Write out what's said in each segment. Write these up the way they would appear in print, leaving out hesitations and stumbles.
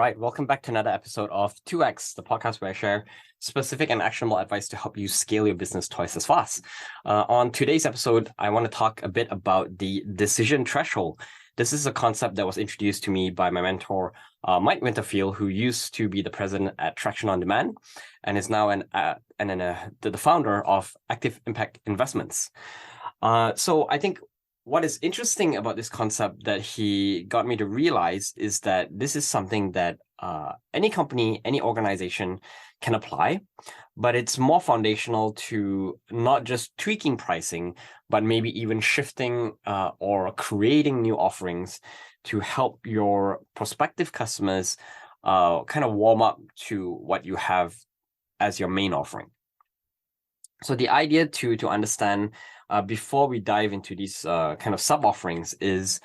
Right, welcome back to another episode of 2X, the podcast where I share specific and actionable advice to help you scale your business twice as fast. On today's episode, I want to talk a bit about the decision threshold. This is a concept that was introduced to me by my mentor, Mike Winterfield, who used to be the president at Traction on Demand and is now the founder of Active Impact Investments. So I think what is interesting about this concept that he got me to realize is that this is something that any company, any organization can apply, but it's more foundational to not just tweaking pricing, but maybe even shifting or creating new offerings to help your prospective customers kind of warm up to what you have as your main offering. So the idea to understand before we dive into these kind of sub-offerings is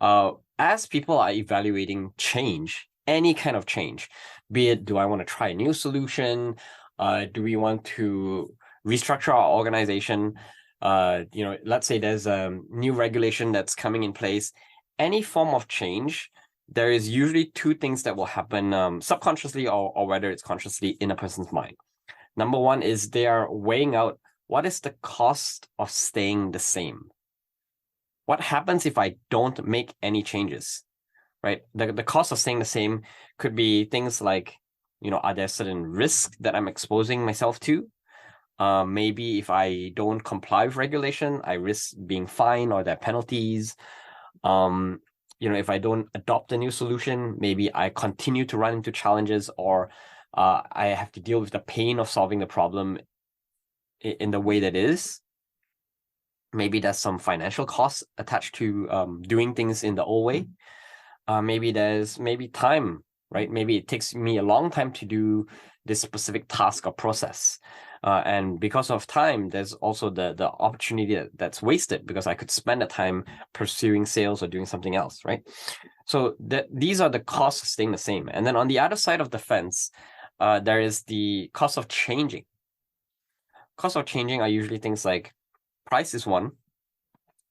as people are evaluating change, any kind of change, be it, do I want to try a new solution? Do we want to restructure our organization? Let's say there's a new regulation that's coming in place. Any form of change, there is usually two things that will happen subconsciously or whether it's consciously in a person's mind. Number one is they are weighing out what is the cost of staying the same. What happens if I don't make any changes, right? The cost of staying the same could be things like, are there certain risks that I'm exposing myself to? Maybe if I don't comply with regulation, I risk being fined or there are penalties. If I don't adopt a new solution, maybe I continue to run into challenges or I have to deal with the pain of solving the problem in the way that is. Maybe there's some financial costs attached to doing things in the old way. Maybe there's time, right? Maybe it takes me a long time to do this specific task or process. And because of time, there's also the opportunity that's wasted because I could spend the time pursuing sales or doing something else, right? So these are the costs of staying the same. And then on the other side of the fence, there is the cost of changing. Cost of changing are usually things like price is one.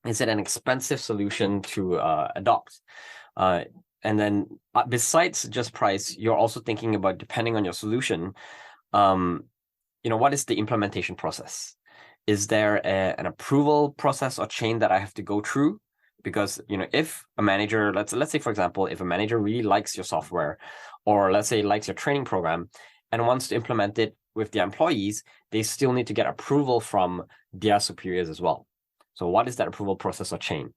Is it an expensive solution to adopt? And then besides just price, you're also thinking about, depending on your solution, what is the implementation process? Is there an approval process or chain that I have to go through? Because, if a manager, let's say, for example, if a manager really likes your software, or let's say likes your training program and wants to implement it with their employees, they still need to get approval from their superiors as well. So what is that approval process or chain?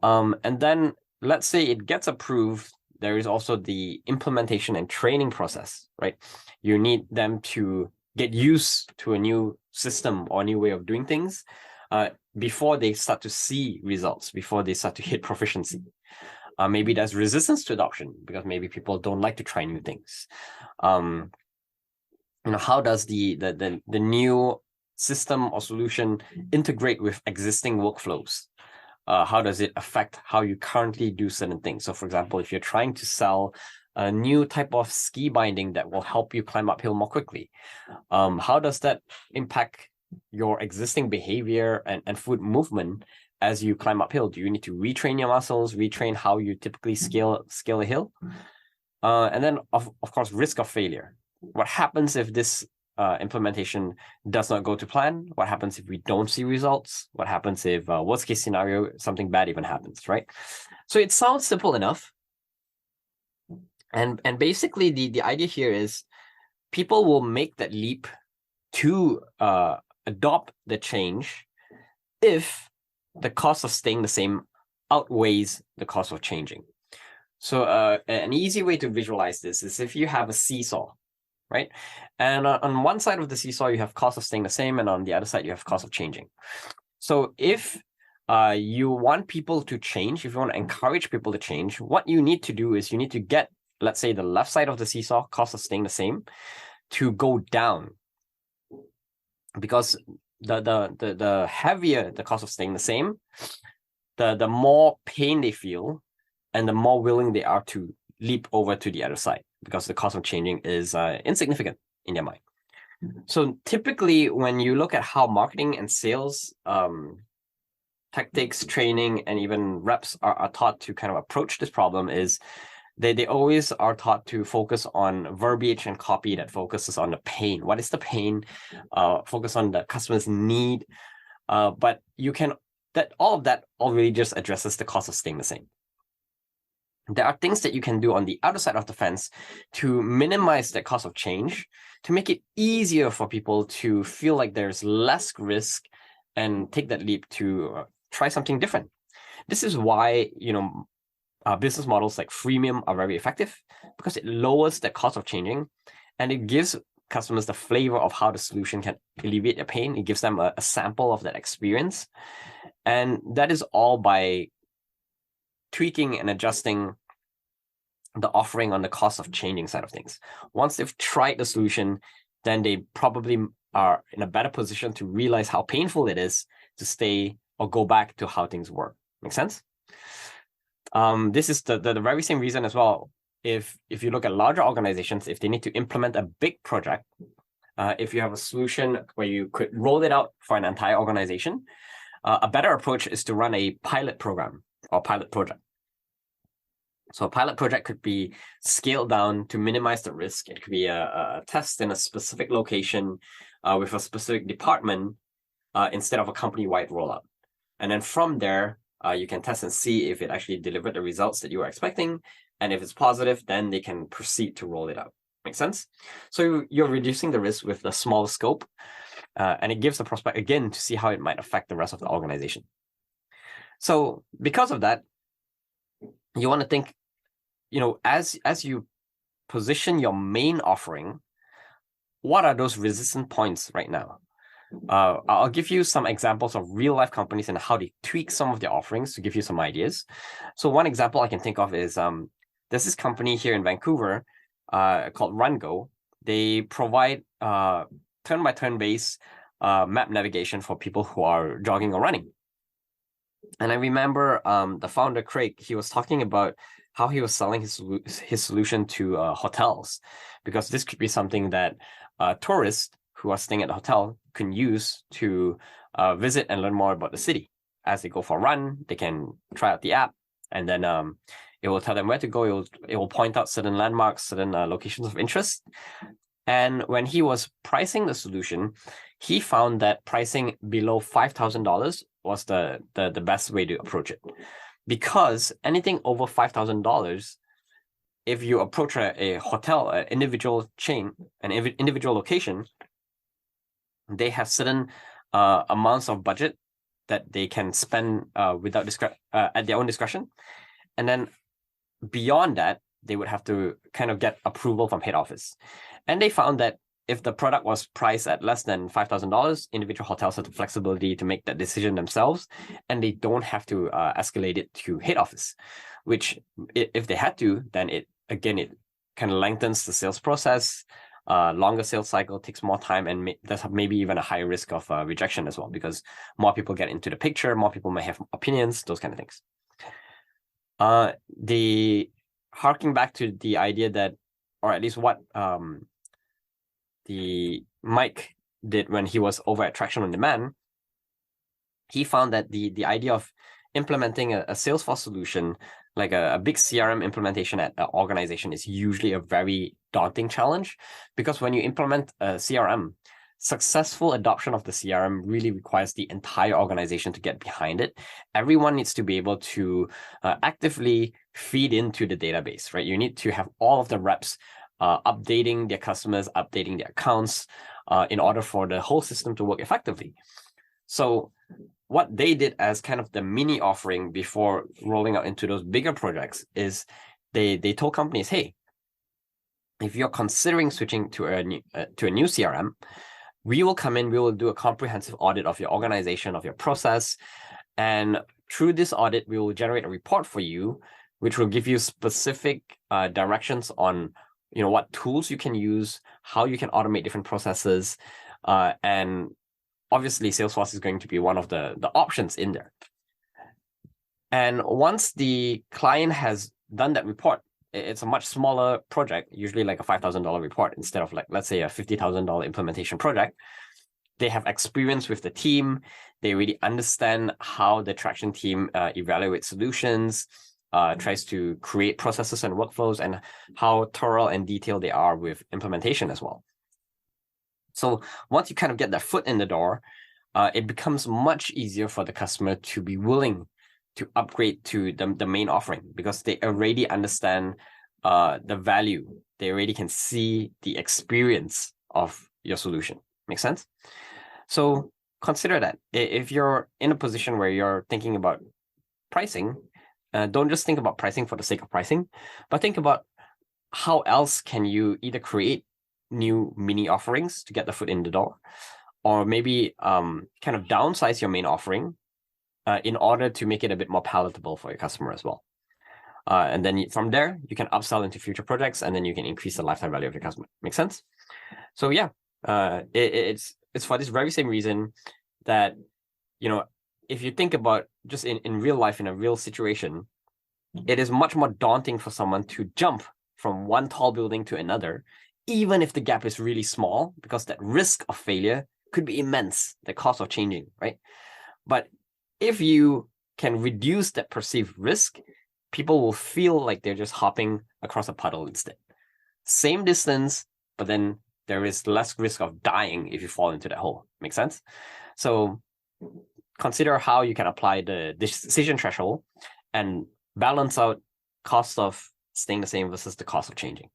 And then let's say it gets approved, there is also the implementation and training process, right? You need them to get used to a new system or a new way of doing things before they start to see results, before they start to hit proficiency. Maybe there's resistance to adoption because maybe people don't like to try new things. How does the new system or solution integrate with existing workflows? How does it affect how you currently do certain things? So for example, if you're trying to sell a new type of ski binding that will help you climb uphill more quickly, how does that impact your existing behavior and foot movement as you climb uphill? Do you need to retrain your muscles, retrain how you typically scale a hill? And then of course, risk of failure. What happens if this implementation does not go to plan? What happens if we don't see results? What happens if worst case scenario, something bad even happens, right? So it sounds simple enough. And basically the idea here is people will make that leap to adopt the change if the cost of staying the same outweighs the cost of changing. So an easy way to visualize this is if you have a seesaw, right? And on one side of the seesaw, you have cost of staying the same, and on the other side, you have cost of changing. So if you want people to change, if you want to encourage people to change, what you need to do is you need to get, let's say, the left side of the seesaw, cost of staying the same, to go down. Because the heavier the cost of staying the same, the more pain they feel, and the more willing they are to leap over to the other side, because the cost of changing is insignificant in their mind. So typically, when you look at how marketing and sales tactics, training, and even reps are taught to kind of approach this problem, is they always are taught to focus on verbiage and copy that focuses on the pain. What is the pain? Focus on the customer's need. But you can, that all of that already just addresses the cost of staying the same. There are things that you can do on the other side of the fence to minimize the cost of change, to make it easier for people to feel like there's less risk and take that leap to try something different. This is why, business models like freemium are very effective, because it lowers the cost of changing and it gives customers the flavor of how the solution can alleviate their pain. It gives them a sample of that experience. And that is all by tweaking and adjusting the offering on the cost of changing side of things. Once they've tried the solution, then they probably are in a better position to realize how painful it is to stay or go back to how things work. Make sense? This is the very same reason as well. If you look at larger organizations, if they need to implement a big project, if you have a solution where you could roll it out for an entire organization, a better approach is to run a pilot program or pilot project. So a pilot project could be scaled down to minimize the risk. It could be a test in a specific location with a specific department instead of a company-wide rollout. And then from there, you can test and see if it actually delivered the results that you were expecting. And if it's positive, then they can proceed to roll it out. Make sense? So you're reducing the risk with the small scope. And it gives the prospect, again, to see how it might affect the rest of the organization. So because of that, you want to think, as you position your main offering, what are those resistant points right now? I'll give you some examples of real life companies and how they tweak some of their offerings to give you some ideas. So one example I can think of is there's this company here in Vancouver called RunGo. They provide turn-by-turn based map navigation for people who are jogging or running. And I remember the founder, Craig, he was talking about how he was selling his solution to hotels, because this could be something that tourists who are staying at the hotel can use to visit and learn more about the city. As they go for a run, they can try out the app, and then it will tell them where to go. It will point out certain landmarks, certain locations of interest. And when he was pricing the solution, he found that pricing below $5,000 was the best way to approach it. Because anything over $5,000, if you approach a hotel, an individual chain, an individual location, they have certain amounts of budget that they can spend without at their own discretion. And then beyond that, they would have to kind of get approval from head office. And they found that if the product was priced at less than $5,000, individual hotels have the flexibility to make that decision themselves, and they don't have to escalate it to head office, which if they had to, then it kind of lengthens the sales process, longer sales cycle, takes more time, and there's maybe even a higher risk of rejection as well, because more people get into the picture, more people may have opinions, those kind of things. Harking back to the idea that, or at least what the Mike did when he was over at Traction on Demand, he found that the idea of implementing a Salesforce solution, like a big CRM implementation at an organization, is usually a very daunting challenge, because when you implement a CRM, successful adoption of the CRM really requires the entire organization to get behind it. Everyone needs to be able to actively feed into the database, right? You need to have all of the reps updating their customers, updating their accounts in order for the whole system to work effectively. So what they did as kind of the mini offering before rolling out into those bigger projects is they told companies, hey, if you're considering switching to a new CRM, we will come in, we will do a comprehensive audit of your organization, of your process. And through this audit, we will generate a report for you, which will give you specific directions on what tools you can use, how you can automate different processes. And obviously, Salesforce is going to be one of the options in there. And once the client has done that report, it's a much smaller project, usually like a $5,000 report instead of, like, let's say a $50,000 implementation project. They have experience with the team. They really understand how the Traction team evaluates solutions. tries to create processes and workflows, and how thorough and detailed they are with implementation as well. So once you kind of get that foot in the door, it becomes much easier for the customer to be willing to upgrade to the main offering, because they already understand the value. They already can see the experience of your solution. Make sense? So consider that. If you're in a position where you're thinking about pricing, don't just think about pricing for the sake of pricing, but think about how else can you either create new mini offerings to get the foot in the door, or maybe kind of downsize your main offering in order to make it a bit more palatable for your customer as well. And then from there, you can upsell into future projects, and then you can increase the lifetime value of your customer. Make sense? So yeah, it's for this very same reason that, if you think about just in real life, in a real situation, it is much more daunting for someone to jump from one tall building to another, even if the gap is really small, because that risk of failure could be immense, the cost of changing, right? But if you can reduce that perceived risk, people will feel like they're just hopping across a puddle instead. Same distance, but then there is less risk of dying if you fall into that hole. Make sense? So consider how you can apply the decision threshold and balance out cost of staying the same versus the cost of changing.